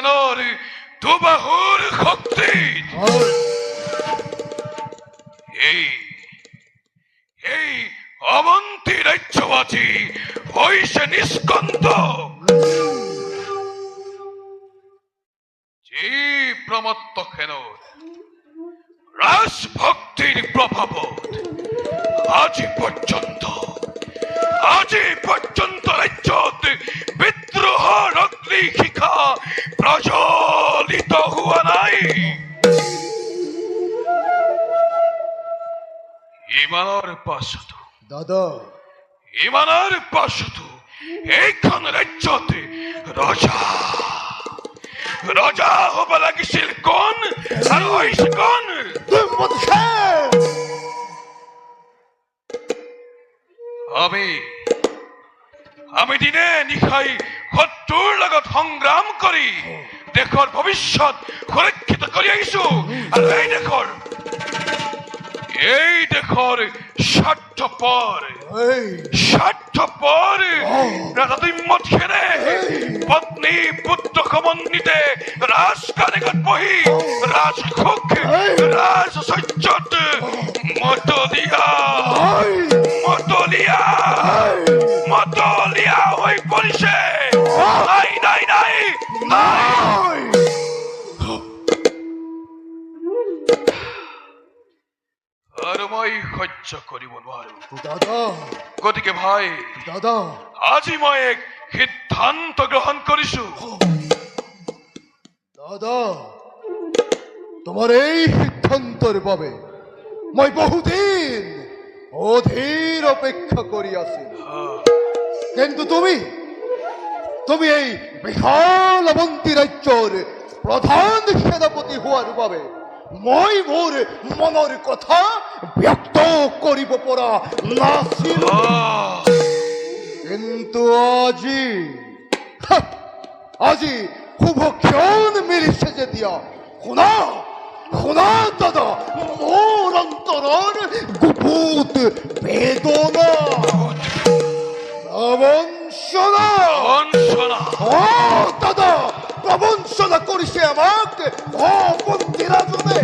সেনৰ দুবাহুৰ শক্তি এই অৱন্তী ৰাজ্যবাসী হৈছে নিষ্কন্ত যি প্ৰমত্ত সেনৰ ৰাজভক্তিৰ প্ৰভাৱত আজি পৰ্যন্ত ৰাজ্যত বিদ্ৰোহৰ অগ্নি শিখা প্ৰজ্বলিত হোৱা নাই। ইমানৰ পাছতো এইখন ৰাজ্যত ৰজা হ'ব লাগিছিল কোন আৰু হৈছে কোন? আমি দিনে নিশাই শত্ৰুৰ লগত সংগ্ৰাম কৰি দেশৰ ভৱিষ্যত সুৰক্ষিত কৰি আহিছো আৰু এই দেশৰ স্বাৰ্থপৰ ৰাজদৈম্যখেনে পত্নী পুত্ৰ সমন্বিতে ৰাজকানেগত বহি ৰাজসুখ ৰাজচৰ্যত মতলীয়া হৈ পৰিছে। নাই আৰু মই সহ্য কৰিব নোৱাৰো। গতিকে ভাই আজি মই এক সিদ্ধান্ত গ্ৰহণ কৰিছো। দাদা, তোমাৰ এই সিদ্ধান্তৰ বাবে মই বহুদিন অধীৰ অপেক্ষা কৰি আছিলো, কিন্তু তুমি এই বিশাল অৱন্তী ৰাজ্যৰ প্ৰধান সেনাপতি হোৱাৰ বাবে মই মোৰ মনৰ কথা ব্যক্ত কৰিব পৰা নাছিলো, কিন্তু আজি শুভক্ষণ মিলিছে যেতিয়া শুনা দাদা, মোৰ অন্তৰৰ গুপুত বেদনা দাদা প্ৰবঞ্চনা কৰিছে আমাক অপন্থীৰাজনে।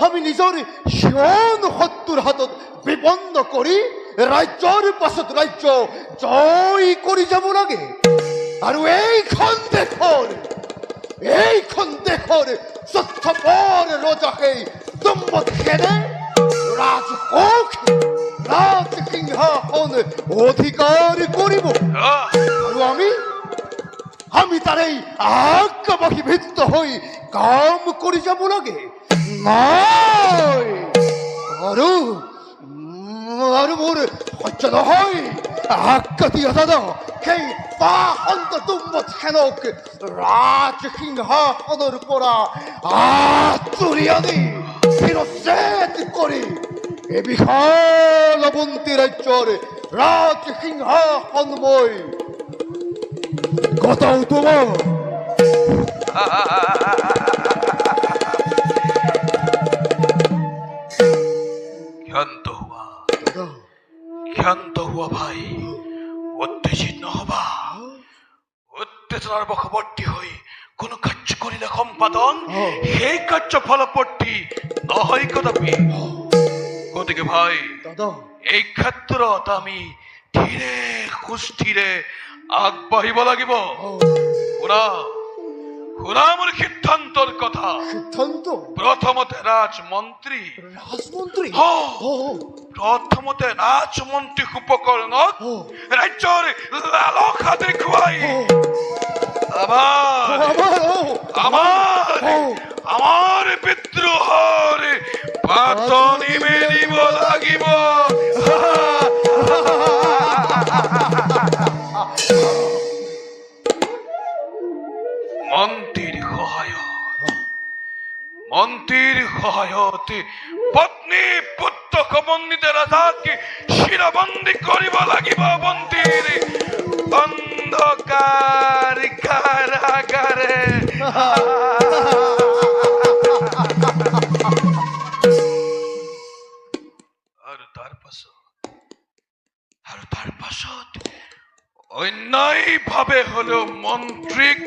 আমি নিজৰ সিয়ন শত্ৰুৰ হাতত বিপন্ন কৰি ৰাজ্যৰ পাছত ৰাজ্য জয় কৰি যাব লাগে, আৰু এইখন দেশৰ স্বাৰ্থপৰ ৰজাকে দম্ভেৰে ৰাজসুখ ৰাজসিংহাসন অধিকাৰ কৰিব, আৰু আমি তাৰে আজ্ঞাবাহীভূত হৈ কাম কৰি যাব লাগে। নাই আৰু মোৰ সহ্য নহয়। আজ্ঞা দিয়া দাদা, সেই পাষণ্ড দুম্বৎসেনক ৰাজসিংহাসনৰ পৰা আঁতৰি আনি শিৰচ্ছেদ কৰি এই বিশাল অৱন্তী ৰাজ্যৰ ৰাজসিংহাসন মই গতাও তোমাৰ। ক্ষান্ত হোৱা ভাই, উত্তেজিত নহবা। উত্তেজনাৰ বশৱৰ্তী হৈ কোনো কাৰ্য কৰিলে সম্পাদন সেই কাৰ্য ফলৱৰ্তী নহয় কদাপি। গতিকে ভাই, এই ক্ষেত্ৰত আমি ধীৰে সুস্থিৰে আগবাঢ়িব লাগিব। শুনা মোৰ সিদ্ধান্তৰ কথা। প্ৰথমতে ৰাজমন্ত্ৰী উপকৰণক ৰাজ্যৰ লালসা দেখুৱাই আমাৰ বিদ্ৰোহৰ পাতনি মেলিব লাগিব। মন্ত্ৰীৰ সহায়ত পত্নী পুত্ৰ সমন্বিত ৰাজাক শিৰবন্দী কৰিব লাগিব অৱন্তীৰ অন্ধকাৰ কাৰাগাৰে। আৰু তাৰ পাছত অন্যায়ভাৱে হলেও মন্ত্ৰীক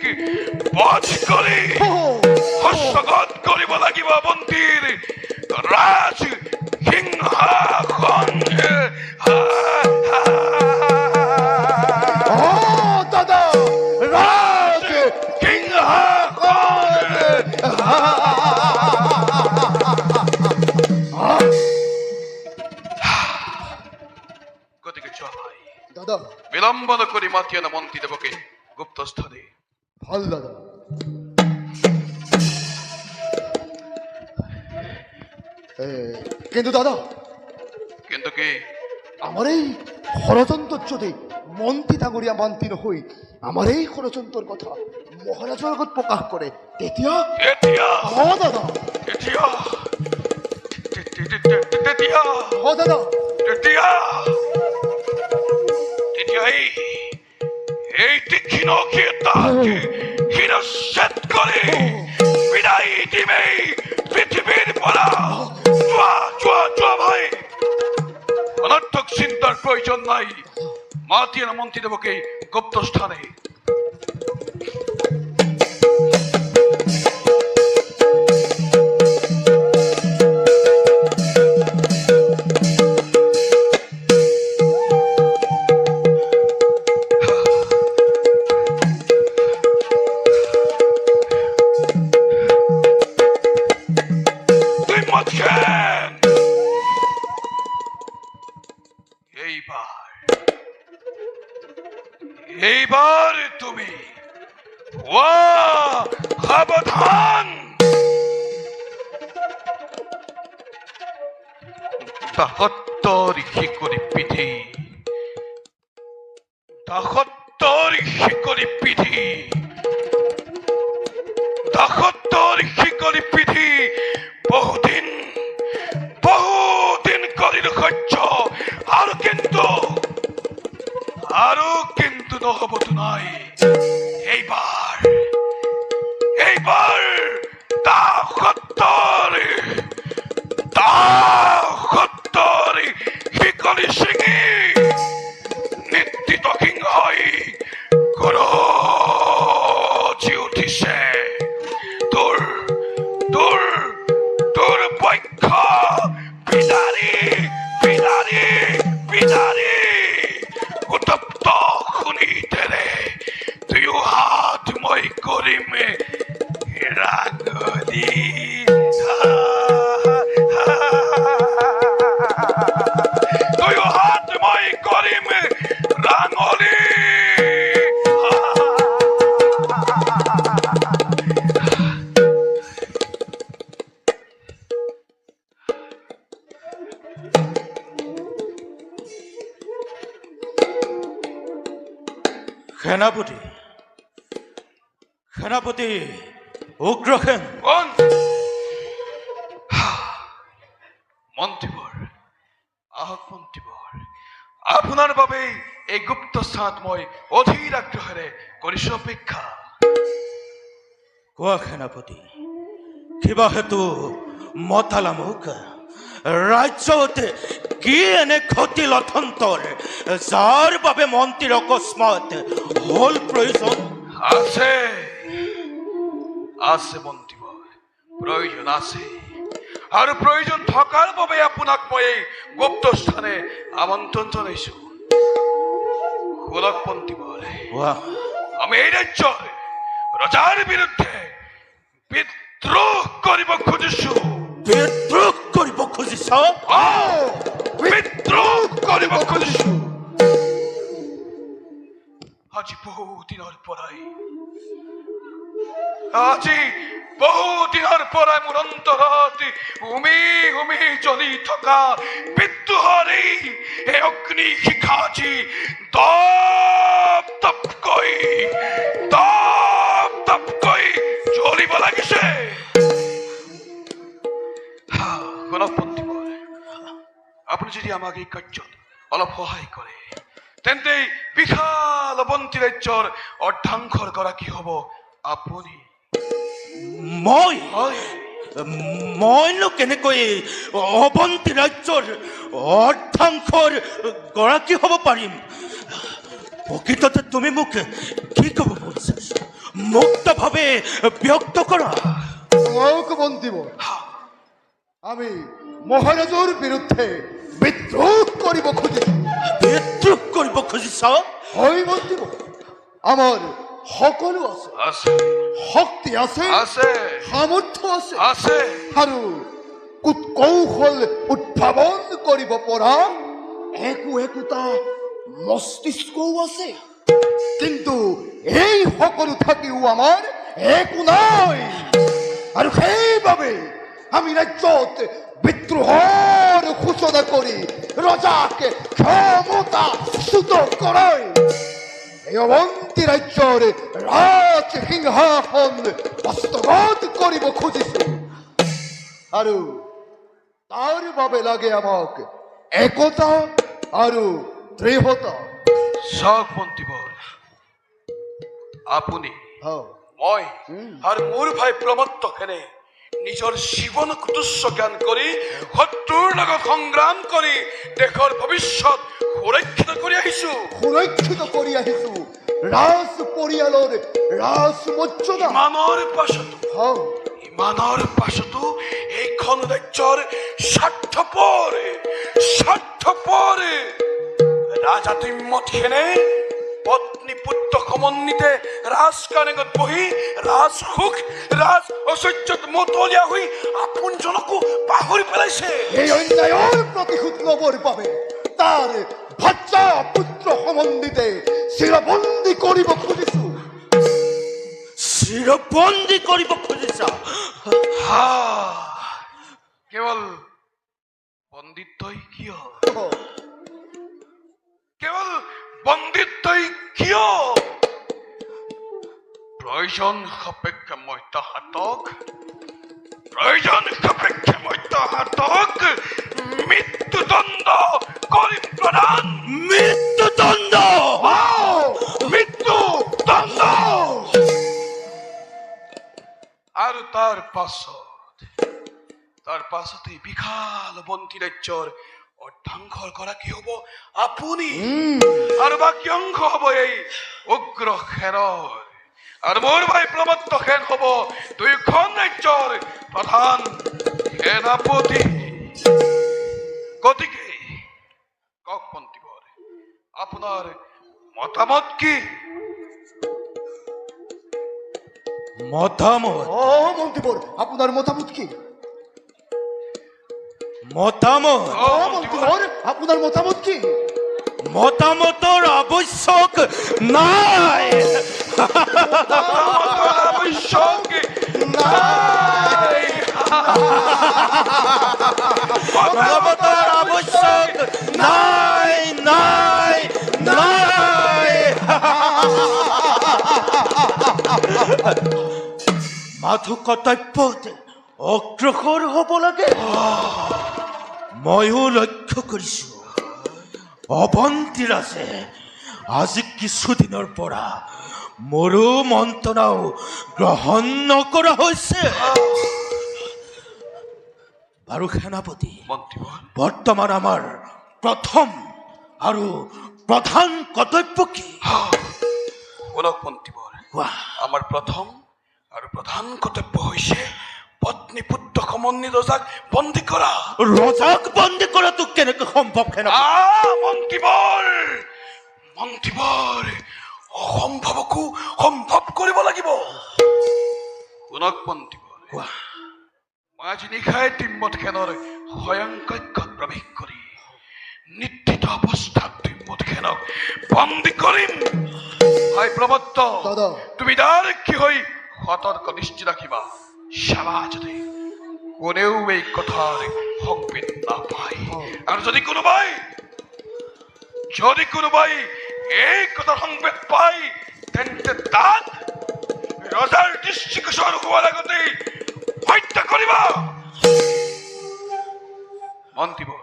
বধ কৰি হস্তগত কৰিব লাগিব মন্ত্ৰীৰ ৰাজ সিংহাসন। দাদা রাজ গতিকে যোৱা ভাই, দাদা বিলম্ব নকৰি মাতি আনা মন্ত্ৰীদেৱকে গুপ্তস্থানে। ভাল দাদা। কিন্তু দাদা, কিন্তু কি? আমার এই ষড়যন্ত্র যদি মন্ত্রী ডাঙরিয়া মান্তি নহই আমার এই ষড়যন্ত্ৰৰ কথা মহাৰাজৰ আগত প্ৰকাশ কৰে তেতিয়া এতিয়া দাদা এতিয়া তেতিয়া দাদা তেতিয়া তেতিয়া এই তীক্ষ্ণ ক্ষেত্ৰকে শিৰচ্ছেদ কৰি বিদায় দিমেই পৃথিৱীৰ পৰা। যোৱা যোৱা যোৱা ভাই, অনৰ্থক চিন্তাৰ প্ৰয়োজন নাই। মাতি আনা মন্ত্ৰীদেৱকে গুপ্তস্থানে। এইবার তুমি সাবধান। দাসত্বৰ শিকৰি পিঠি, দাসত্বৰ শিকৰি পিঠি, দাসত্বৰ শিকৰি পিঠি বহুদিন কৰিলো সহ্য। আৰু কিন্তু নহবতো নাই। এইবাৰ দাসত্বৰ শিকলি ছিঙি নিশ্চিত সিংহই গৰজি উঠিছে। তোৰ পক্ষ পিতাৰী পিতাৰী পিতাৰী উত্তপ্ত শুনিতেৰে দুয়ো হাত মই কৰিম ৰাঙলী। দুয়ো হাত মই কৰিম ৰাঙলী। সেনাপতি উগ্ৰসেন। মন্ত্ৰীবৰ আহক মন্ত্ৰীবৰ, আপোনাৰ বাবেই এই গুপ্ত স্থানত মই অধীৰ আগ্ৰহেৰে কৰিছো অপেক্ষা। কোৱা সেনাপতি, কিবা হেতু মতালা মোক? ৰাজ্যত কি এনে ঘটিল অথন্তৰ যাৰ বাবে মন্ত্ৰীৰ অকস্মাত হল প্ৰয়োজন? আছে আছে মন্ত্ৰীবৰ, প্ৰয়োজন আছে। আৰু প্ৰয়োজন থকাৰ বাবে আপোনাক মই এই গুপ্ত স্থানে আমন্ত্ৰণ জনাইছো। শুনক মন্ত্ৰীবৰ, আমি এই ৰাজ্যৰ ৰজাৰ বিৰুদ্ধে বিদ্ৰোহ কৰিব খুজিছো। বিদ্ৰোহ কৰিব খুজিছ? বিদ্ৰোহ কৰিব খুজিছো। আজি বহু দিনৰ পৰাই মোৰ অন্তৰত হুমি হুমি জ্বলি থকা বিদ্ৰোহৰ এই অগ্নি শিখা আজি দপ দপকৈ জ্বলিব লাগিছে। শুনক মন্ত্ৰীবৰ, আপুনি যদি আমাক এই কাৰ্যত অলপ সহায় কৰে তেন্তে বিশাল অৱন্তী ৰাজ্যৰ অৰ্ধাংশৰ গৰাকী হব আপুনি। মইনো কেনেকৈ অৱন্তী ৰাজ্যৰ অৰ্ধাংশৰ গৰাকী হ'ব পাৰিম? প্ৰকৃততে তুমি মোক কি ক'ব বিচাৰিছা মুক্তভাৱে ব্যক্ত কৰা মোক বন্দিব আমি মহাৰাজৰ বিৰুদ্ধে বিদ্ৰোহ কৰিব খুজিছো বিদ্ৰোহ কৰিব খুজিছা হয় বন্দিব আমাৰ সকলো আছে আছে শক্তি আছে আছে সামৰ্থ্য আছে আছে আৰু কৌশল উদ্ভাৱন কৰিব পৰা একোটা মস্তিষ্কও আছে কিন্তু এই সকলো থাকিও আমাৰ একো নাই আৰু সেইবাবে আমি ৰাজ্যত বিদ্ৰোহৰ সূচনা কৰি ৰজাক ক্ষমতাচ্যুত কৰাই এই অৱন্তী ৰাজ্যৰ ৰাজ সিংহাসন হস্তগত কৰিব খুজিছো আৰু তাৰ বাবে লাগে আমাক একতা আৰু দৃঢ়তা চাওক মন্ত্ৰীবৰ আপুনি হয় মই আৰু মোৰ ভাই প্ৰমত্তখেনে নিজৰ জীৱনক তুচ্ছ জ্ঞান কৰি শত্ৰুৰ লগত সংগ্ৰাম কৰি দেশৰ ভৱিষ্যত সুৰক্ষিত কৰি আহিছো সুৰক্ষিত কৰি আহিছো ৰাজ পৰিয়ালৰ ৰাজ মৰ্যাদা ইমানৰ পাছতো এইখন ৰাজ্যৰ স্বাৰ্থপৰ ৰাজাতিমতখেনে পত্নী পুত্ৰ সমন্বিতে ৰাজকানেগত বহি ৰাজসুখ ৰাজ ঐশ্বৰ্যত মতলীয়া হৈ আপোনজনকো পাহৰি পেলাইছে এই অন্যায়ৰ প্ৰতিশোধ ল'বৰ বাবে তাৰ ভাষা পুত্ৰ সমন্বিতে চিৰবন্দী কৰিব খুজিছো চিৰবন্দী কৰিব খুজিছা কেৱল বন্দিত্বই কিয় কেৱল বন্দিত্বই কিয় প্ৰয়োজন সাপেক্ষে মই তাহাঁতক মৃত্যুদণ্ড কৰিম প্ৰদান মৃত্যুদণ্ড মৃত্যুদণ্ড আৰু তাৰ পাছতে বিশাল বন্তি ৰাজ্যৰ অৰ্ধাংশৰ গৰাকী হ'ব আপুনি আৰু বাকী অংশ হ'ব এই উগ্ৰ সেনৰ আৰু মোৰ ভাই প্ৰমত্ত সেন হ'ব দুয়োখন ৰাজ্যৰ প্ৰধান সেনাপতি গতিকে কওক মন্ত্ৰীবৰ আপোনাৰ মতামত কি মতামত মন্ত্ৰীবৰ আপোনাৰ মতামত কি মতামত মন্ত্ৰীবৰ আপোনাৰ মতামত কি মতামতৰ আৱশ্যক নাই আৱশ্যক নাই মতামতৰ আৱশ্যক নাই নাই নাই মাথো কৰ্তব্যত অগ্ৰসৰ হ'ব লাগে ময়ো লক্ষ্য কৰিছো অৱন্তীৰাজে আজি কিছুদিনৰ পৰা মোৰো মন্ত্ৰণাও গ্ৰহণ নকৰা হৈছে বাৰু সেনাপতি বৰ্তমান আমাৰ প্ৰথম আৰু প্ৰধান কৰ্তব্য কি শুনক মন্ত্ৰীবৰ আমাৰ প্ৰথম আৰু প্ৰধান কৰ্তব্য হৈছে পত্নী পুত্ৰ সমন্বিত ৰজাক বন্দী কৰা ৰজাক বন্দী কৰাটো কেনেকৈ সম্ভৱ মন্ত্ৰীবৰ অসম্ভৱকো সম্ভৱ কৰিব লাগিব শুনক মন্ত্ৰীবৰ মই আজি নিশাই তিম্মত খেনৰ স্বয়ং কক্ষত প্ৰৱেশ কৰি নিদ্ৰিত অৱস্থাত তিম্মত খেনক বন্দী কৰিম ভাই প্ৰমত্ত তুমি দাৰক্ষী হৈ সতৰ্ক দৃষ্টি ৰাখিবা চাবা যদি কোনেও এই কথাৰ সংবিত নাপায় আৰু যদি কোনোবাই এই কথাৰ সংবেদ পায় তেন্তে তাক ৰজাৰ দৃষ্টিগোচৰ হোৱাৰ আগতেই হত্যা কৰিবা মন্ত্ৰীবৰ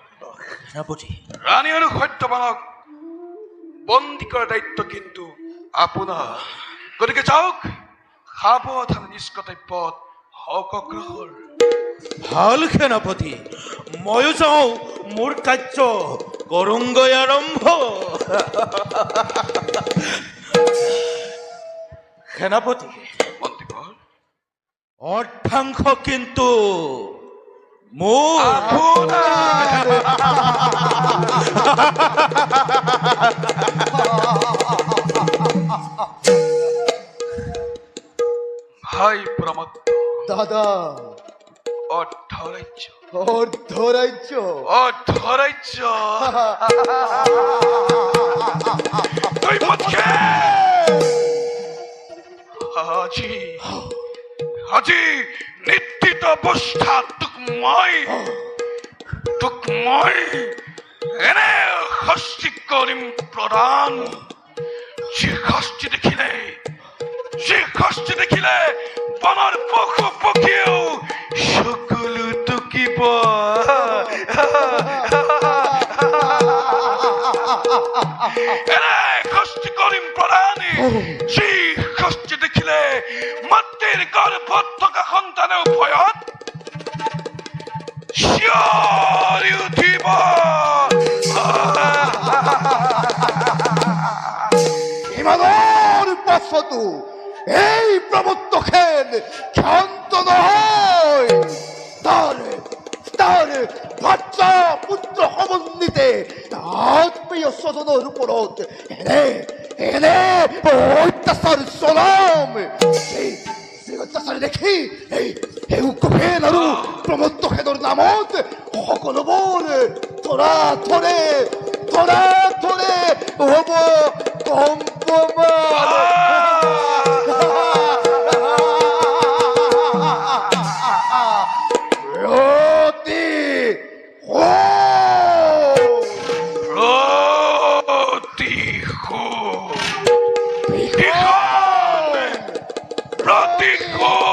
ৰাণী আৰু সত্যবানক বন্দী কৰাৰ দায়িত্ব কিন্তু আপোনাৰ গতিকে যাওক সাৱধান নিজ কৰ্তব্যত হওক অগ্ৰসৰ ভাল সেনাপতি ময়ো যাওঁ মোৰ কাৰ্য করঙ্গ আরম্ভ। সেনাপতি, মন্ত্রীবর, অর্ধাঙ্গ কিন্তু মোর। আপনার ভাই প্রমত্ত দাদা, অর্ধরাজ্য অর্ধরাজ্য অর্ধরাজ্য তুই মতকে আজি আজি নিত্যিত অবস্থা টুকময় টুকময় এনে হস্তি করিম প্রদান। যে হস্তি দেখিলে বনৰ পশু পক্ষীও সকলো টুকিব। এনে হস্তি কৰিম প্ৰদানী। যি হস্তি দেখিলে মাতৃৰ গৰ্ভত থকা সন্তানেও ভয়ত চিঞৰি উঠিব। ইমানৰ পাছতো এই প্ৰমত্তখেন ক্ষান্ত নহয়। তাৰ বাচ্চা পুত্ৰ সমন্বিতে আত্মীয় স্বজনৰ ওপৰত এনে অত্যাচাৰ চলাম। এই অত্যাচাৰ দেখি এই উগ্ৰসেন আৰু প্ৰমত্তখেনৰ নামত সকলোবোৰ থৰে হ'ব কম্পমান। প্ৰতিশোধ